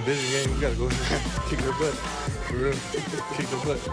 division game, you got to go kick their butt. For real, kick their butt.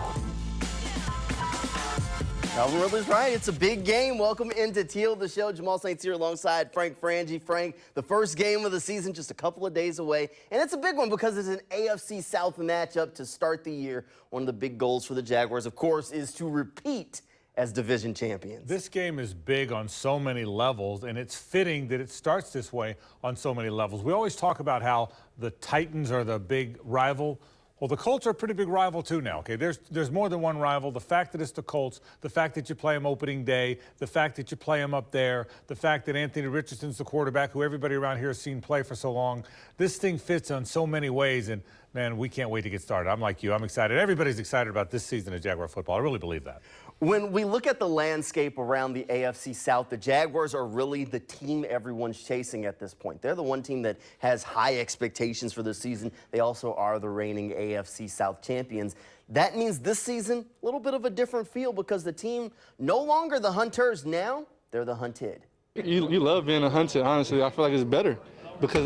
Calvin Ridley's right. It's a big game. Welcome into Teal The Show. Jamal Saints here alongside Frank Frangie. Frank, the first game of the season just a couple of days away. And it's a big one because it's an AFC South matchup to start the year. One of the big goals for the Jaguars, of course, is to repeat as division champions. This game is big on so many levels, and it's fitting that it starts this way on so many levels. We always talk about how the Titans are the big rival. Well, the Colts are a pretty big rival, too, now, okay? There's more than one rival. The fact that it's the Colts, the fact that you play them opening day, the fact that you play them up there, the fact that Anthony Richardson's the quarterback who everybody around here has seen play for so long. This thing fits on so many ways, and, man, we can't wait to get started. I'm like you. I'm excited. Everybody's excited about this season of Jaguar football. I really believe that. When we look at the landscape around the AFC South, the Jaguars are really the team everyone's chasing at this point. They're the one team that has high expectations for this season. They also are the reigning AFC South champions. That means this season, a little bit of a different feel because the team no longer the hunters now, they're the hunted. You love being a hunted, honestly. I feel like it's better because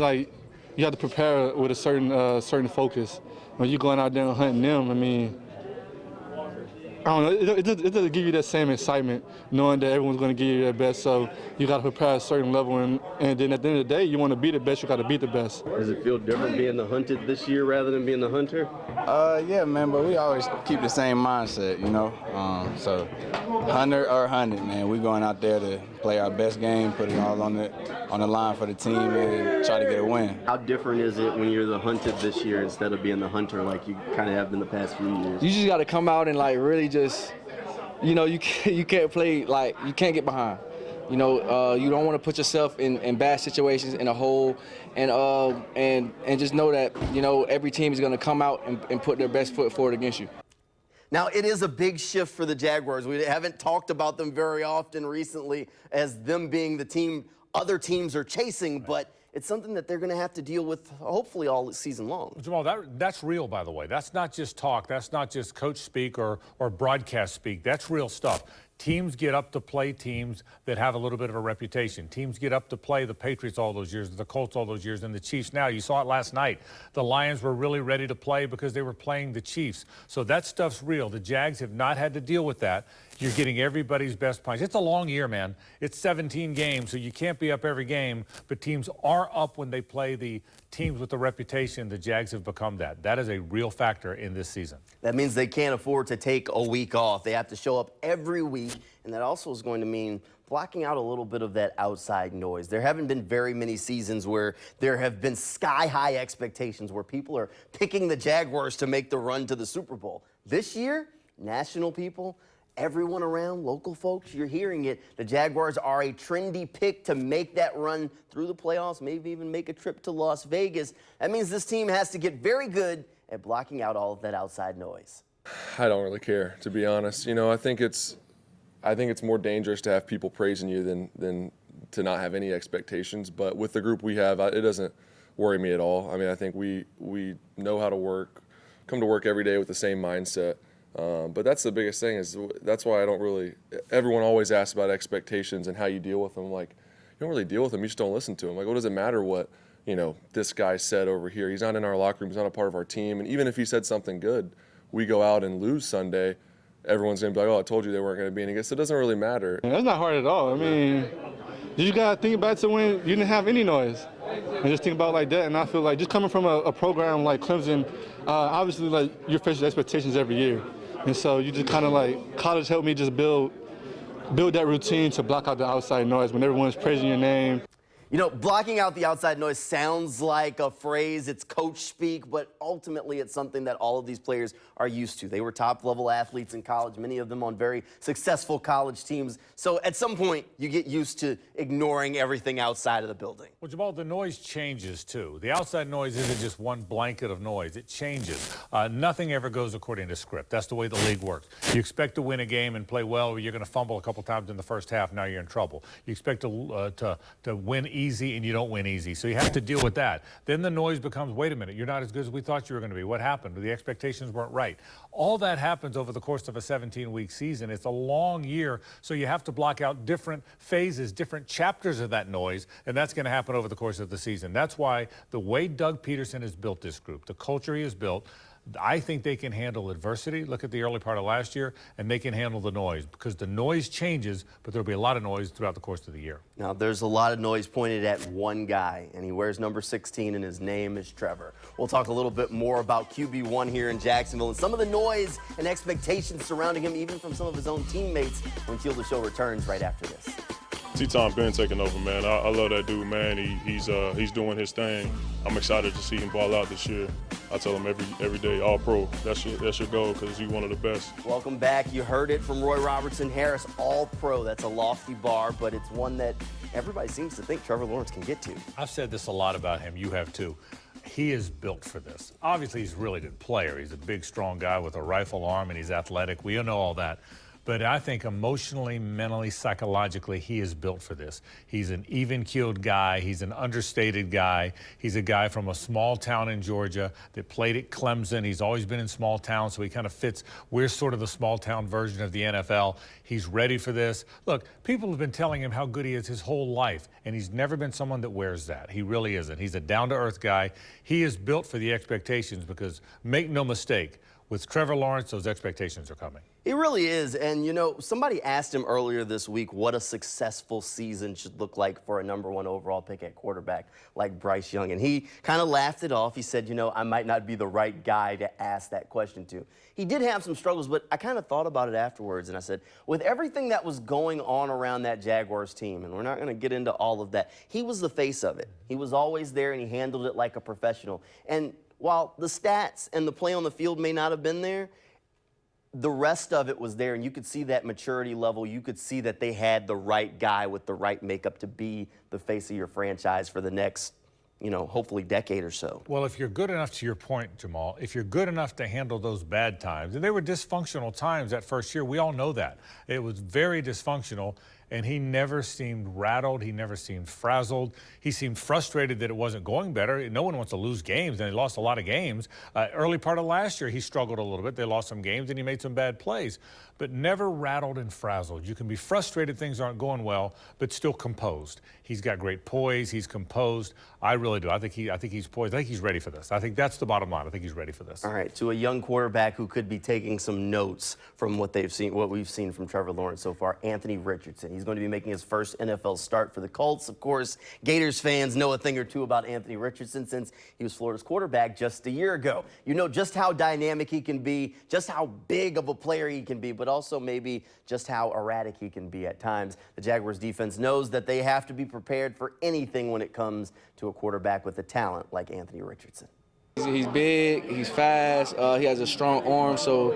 you have to prepare with a certain focus. When you're going out there and hunting them, I mean, I don't know, it doesn't give you that same excitement knowing that everyone's going to give you their best, so you got to prepare a certain level, and then at the end of the day, you want to be the best, you got to beat the best. Does it feel different being the hunted this year rather than being the hunter? Yeah, man, but we always keep the same mindset, you know, so hunter or hunted, man, we're going out there to play our best game, put it all on the line for the team and try to get a win. How different is it when you're the hunted this year instead of being the hunter like you kind of have been the past few years? You just got to come out and like really just, you know, you can't play, like, you can't get behind. You know, you don't want to put yourself in bad situations, in a hole, and just know that, you know, every team is going to come out and put their best foot forward against you. Now, it is a big shift for the Jaguars. We haven't talked about them very often recently as them being the team other teams are chasing, but it's something that they're going to have to deal with hopefully all season long. Jamal, that's real, by the way. That's not just talk. That's not just coach speak or broadcast speak. That's real stuff. Teams get up to play teams that have a little bit of a reputation. Teams get up to play the Patriots all those years, the Colts all those years, and the Chiefs now. You saw it last night. The Lions were really ready to play because they were playing the Chiefs. So that stuff's real. The Jags have not had to deal with that. You're getting everybody's best points. It's a long year, man. It's 17 games, so you can't be up every game, but teams are up when they play the teams with the reputation. The Jags have become that. That is a real factor in this season. That means they can't afford to take a week off. They have to show up every week, and that also is going to mean blocking out a little bit of that outside noise. There haven't been very many seasons where there have been sky-high expectations where people are picking the Jaguars to make the run to the Super Bowl. This year, national people, everyone around, local folks, you're hearing it. The Jaguars are a trendy pick to make that run through the playoffs, maybe even make a trip to Las Vegas. That means this team has to get very good at blocking out all of that outside noise. I don't really care, to be honest. You know, I think it's more dangerous to have people praising you than to not have any expectations. But with the group we have, it doesn't worry me at all. I mean, I think we know how to work, come to work every day with the same mindset. But that's the biggest thing, is that's why I don't really – everyone always asks about expectations and how you deal with them. Like, you don't really deal with them. You just don't listen to them. Like, what does it matter what, you know, this guy said over here? He's not in our locker room. He's not a part of our team. And even if he said something good, we go out and lose Sunday, everyone's going to be like, oh, I told you they weren't going to be any good. So it doesn't really matter. That's not hard at all. I mean, you got to think about it to when you didn't have any noise. And just think about it like that. And I feel like just coming from a program like Clemson, obviously, like, you're facing expectations every year. And so you just kind of like, college helped me just build that routine to block out the outside noise when everyone's praising your name. You know, blocking out the outside noise sounds like a phrase, it's coach speak, but ultimately it's something that all of these players are used to. They were top-level athletes in college, many of them on very successful college teams. So at some point, you get used to ignoring everything outside of the building. Well, Jamal, the noise changes, too. The outside noise isn't just one blanket of noise. It changes. Nothing ever goes according to script. That's the way the league works. You expect to win a game and play well, or you're going to fumble a couple times in the first half, now you're in trouble. You expect to win easy and you don't win easy. So you have to deal with that. Then the noise becomes, wait a minute, you're not as good as we thought you were going to be. What happened? The expectations weren't right. All that happens over the course of a 17-week season. It's a long year, so you have to block out different phases, different chapters of that noise, and that's going to happen over the course of the season. That's why the way Doug Peterson has built this group, the culture he has built, I think they can handle adversity. Look at the early part of last year, and they can handle the noise because the noise changes, but there'll be a lot of noise throughout the course of the year. Now, there's a lot of noise pointed at one guy, and he wears number 16, and his name is Trevor. We'll talk a little bit more about QB1 here in Jacksonville and some of the noise and expectations surrounding him, even from some of his own teammates, when Teal The Show returns right after this. T-Tom been taking over, man. I love that dude, man. He's doing his thing. I'm excited to see him ball out this year. I tell him every day, all pro. That's your goal because he's one of the best. Welcome back. You heard it from Roy Robertson Harris, all pro. That's a lofty bar, but it's one that everybody seems to think Trevor Lawrence can get to. I've said this a lot about him. You have too. He is built for this. Obviously, he's a really good player. He's a big, strong guy with a rifle arm, and he's athletic. We know all that. But I think emotionally, mentally, psychologically, he is built for this. He's an even-keeled guy. He's an understated guy. He's a guy from a small town in Georgia that played at Clemson. He's always been in small towns, so he kind of fits. We're sort of the small-town version of the NFL. He's ready for this. Look, people have been telling him how good he is his whole life, and he's never been someone that wears that. He really isn't. He's a down-to-earth guy. He is built for the expectations because, make no mistake, with Trevor Lawrence, those expectations are coming. He really is. And, you know, somebody asked him earlier this week what a successful season should look like for a #1 overall pick at quarterback like Bryce Young. And he kind of laughed it off. He said, you know, I might not be the right guy to ask that question to. He did have some struggles, but I kind of thought about it afterwards. And I said, with everything that was going on around that Jaguars team, and we're not going to get into all of that, he was the face of it. He was always there, and he handled it like a professional. And while the stats and the play on the field may not have been there, the rest of it was there, and you could see that maturity level. You could see that they had the right guy with the right makeup to be the face of your franchise for the next, you know, hopefully decade or so. Well, if you're good enough, to your point, Jamal, if you're good enough to handle those bad times, and they were dysfunctional times that first year, we all know that. It was very dysfunctional, and he never seemed rattled. He never seemed frazzled. He seemed frustrated that it wasn't going better. No one wants to lose games, and he lost a lot of games. Early part of last year, he struggled a little bit. They lost some games, and he made some bad plays, but never rattled and frazzled. You can be frustrated things aren't going well, but still composed. He's got great poise. He's composed. I really do. I think he's poised. I think he's ready for this. I think that's the bottom line. I think he's ready for this. All right, to a young quarterback who could be taking some notes from what we've seen from Trevor Lawrence so far, Anthony Richardson. He's going to be making his first NFL start for the Colts. Of course, Gators fans know a thing or two about Anthony Richardson since he was Florida's quarterback just a year ago. You know just how dynamic he can be, just how big of a player he can be, but also maybe just how erratic he can be at times. The Jaguars defense knows that they have to be prepared for anything when it comes to a quarterback with a talent like Anthony Richardson. He's big, he's fast, he has a strong arm, so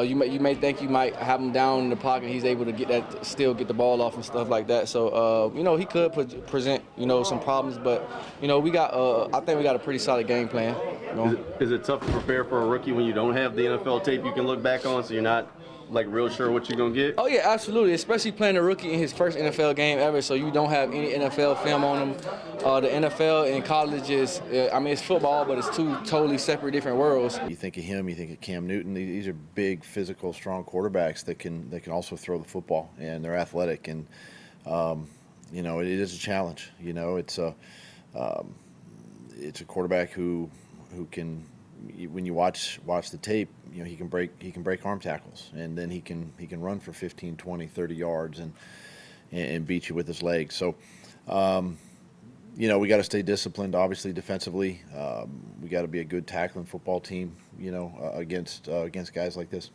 you may think you might have him down in the pocket. He's able to still get the ball off and stuff like that. So you know, he could present, you know, some problems, but you know, I think we got a pretty solid game plan. You know? Is it tough to prepare for a rookie when you don't have the NFL tape you can look back on, so you're not like real sure what you're gonna get? Oh yeah, absolutely. Especially playing a rookie in his first NFL game ever, so you don't have any NFL film on him. The NFL and college is, I mean, it's football, but it's two totally separate, different worlds. You think of him, you think of Cam Newton. These are big, physical, strong quarterbacks that can also throw the football, and they're athletic. And you know, it is a challenge. You know, it's a quarterback who can. When you watch the tape, you know, he can break arm tackles, and then he can run for 15, 20, 30 yards and beat you with his legs. So, you know, we got to stay disciplined. Obviously, defensively, we got to be a good tackling football team. You know, against guys like this.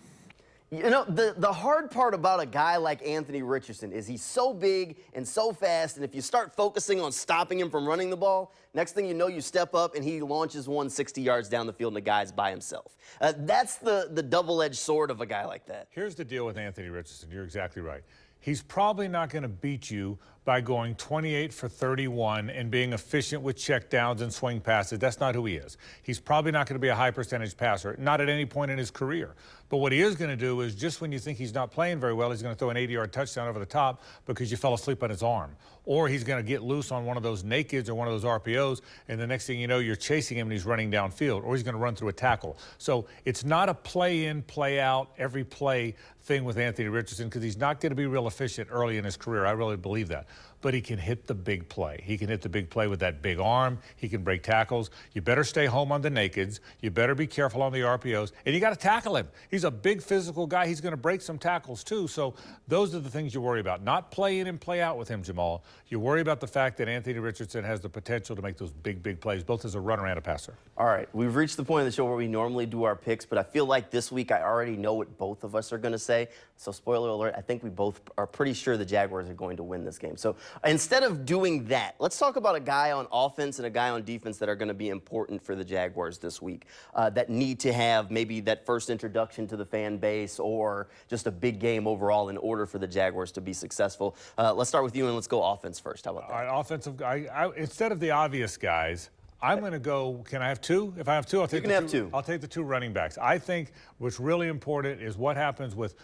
You know, the hard part about a guy like Anthony Richardson is he's so big and so fast, and if you start focusing on stopping him from running the ball, next thing you know, you step up and he launches 160 yards down the field and the guy's by himself. That's the double-edged sword of a guy like that. Here's the deal with Anthony Richardson. You're exactly right. He's probably not going to beat you by going 28 for 31 and being efficient with checkdowns and swing passes. That's not who he is. He's probably not going to be a high percentage passer, not at any point in his career. But what he is going to do is just when you think he's not playing very well, he's going to throw an 80-yard touchdown over the top because you fell asleep on his arm. Or he's going to get loose on one of those nakeds or one of those RPOs, and the next thing you know, you're chasing him and he's running downfield, or he's going to run through a tackle. So it's not a play in, play out, every play thing with Anthony Richardson because he's not going to be real efficient early in his career. I really believe that. But he can hit the big play. He can hit the big play with that big arm. He can break tackles. You better stay home on the nakeds. You better be careful on the RPOs. And you got to tackle him. He's a big physical guy. He's going to break some tackles too. So those are the things you worry about. Not play in and play out with him, Jamal. You worry about the fact that Anthony Richardson has the potential to make those big plays, both as a runner and a passer. All right, we've reached the point of the show where we normally do our picks, but I feel like this week I already know what both of us are going to say. So spoiler alert, I think we both are pretty sure the Jaguars are going to win this game. So instead of doing that, let's talk about a guy on offense and a guy on defense that are going to be important for the Jaguars this week, that need to have maybe that first introduction to the fan base or just a big game overall in order for the Jaguars to be successful. Let's start with you and let's go offense first. How about that? All right, offensive guy. Instead of the obvious guys, I'm going to go, can I have two? If I have two, I'll take I'll take the two running backs. I think what's really important is what happens with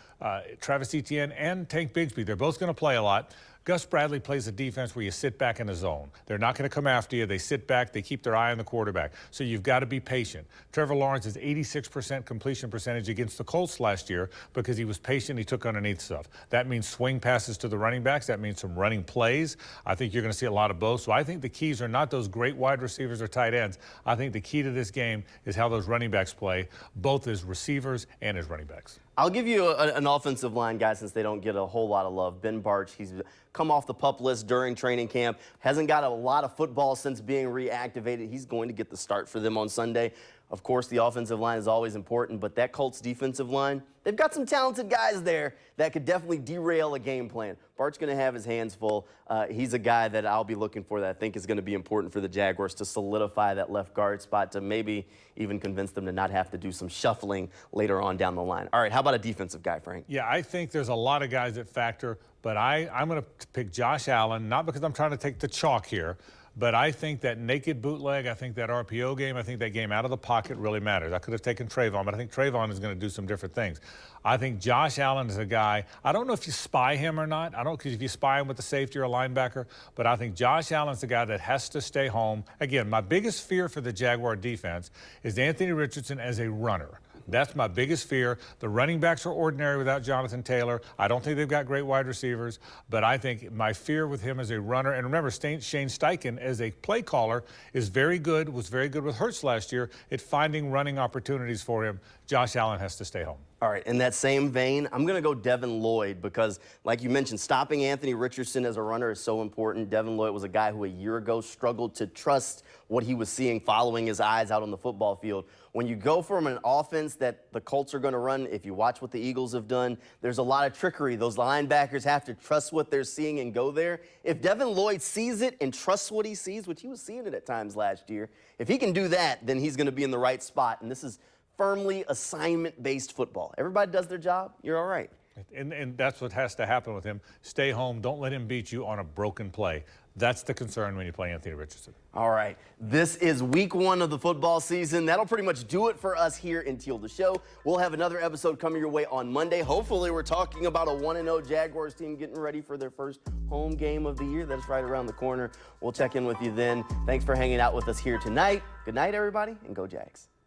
Travis Etienne and Tank Bigsby. They're both going to play a lot. Gus Bradley plays a defense where you sit back in the zone. They're not going to come after you. They sit back. They keep their eye on the quarterback. So you've got to be patient. Trevor Lawrence is 86% completion percentage against the Colts last year because he was patient. He took underneath stuff. That means swing passes to the running backs. That means some running plays. I think you're going to see a lot of both. So I think the keys are not those great wide receivers or tight ends. I think the key to this game is how those running backs play, both as receivers and as running backs. I'll give you an offensive line guy since they don't get a whole lot of love. Ben Bartch, he's come off the PUP list during training camp, hasn't got a lot of football since being reactivated. He's going to get the start for them on Sunday. Of course, the offensive line is always important, but that Colts defensive line, they've got some talented guys there that could definitely derail a game plan. Bart's going to have his hands full. He's a guy that I'll be looking for that I think is going to be important for the Jaguars to solidify that left guard spot, to maybe even convince them to not have to do some shuffling later on down the line. All right, how about a defensive guy, Frank? Yeah, I think there's a lot of guys that factor, but I'm going to pick Josh Allen, not because I'm trying to take the chalk here, but I think that naked bootleg, I think that RPO game, I think that game out of the pocket really matters. I could have taken Trayvon, but I think Trayvon is going to do some different things. I think Josh Allen is a guy, I don't know if you spy him or not. I don't, because if you spy him with the safety or a linebacker, but I think Josh Allen's the guy that has to stay home. Again, my biggest fear for the Jaguar defense is Anthony Richardson as a runner. That's my biggest fear. The running backs are ordinary without Jonathan Taylor. I don't think they've got great wide receivers, but I think my fear with him as a runner, and remember, Shane Steichen as a play caller is very good, was very good with Hurts last year at finding running opportunities for him. Josh Allen has to stay home. All right, in that same vein, I'm going to go Devin Lloyd because, like you mentioned, stopping Anthony Richardson as a runner is so important. Devin Lloyd was a guy who a year ago struggled to trust what he was seeing following his eyes out on the football field. When you go from an offense that the Colts are going to run, if you watch what the Eagles have done, there's a lot of trickery. Those linebackers have to trust what they're seeing and go there. If Devin Lloyd sees it and trusts what he sees, which he was seeing it at times last year, if he can do that, then he's going to be in the right spot. And this is firmly assignment-based football. Everybody does their job. You're all right. And that's what has to happen with him. Stay home. Don't let him beat you on a broken play. That's the concern when you play Anthony Richardson. All right. This is week 1 of the football season. That'll pretty much do it for us here in Teal The Show. We'll have another episode coming your way on Monday. Hopefully, we're talking about a 1-0 Jaguars team getting ready for their first home game of the year. That's right around the corner. We'll check in with you then. Thanks for hanging out with us here tonight. Good night, everybody, and go Jags.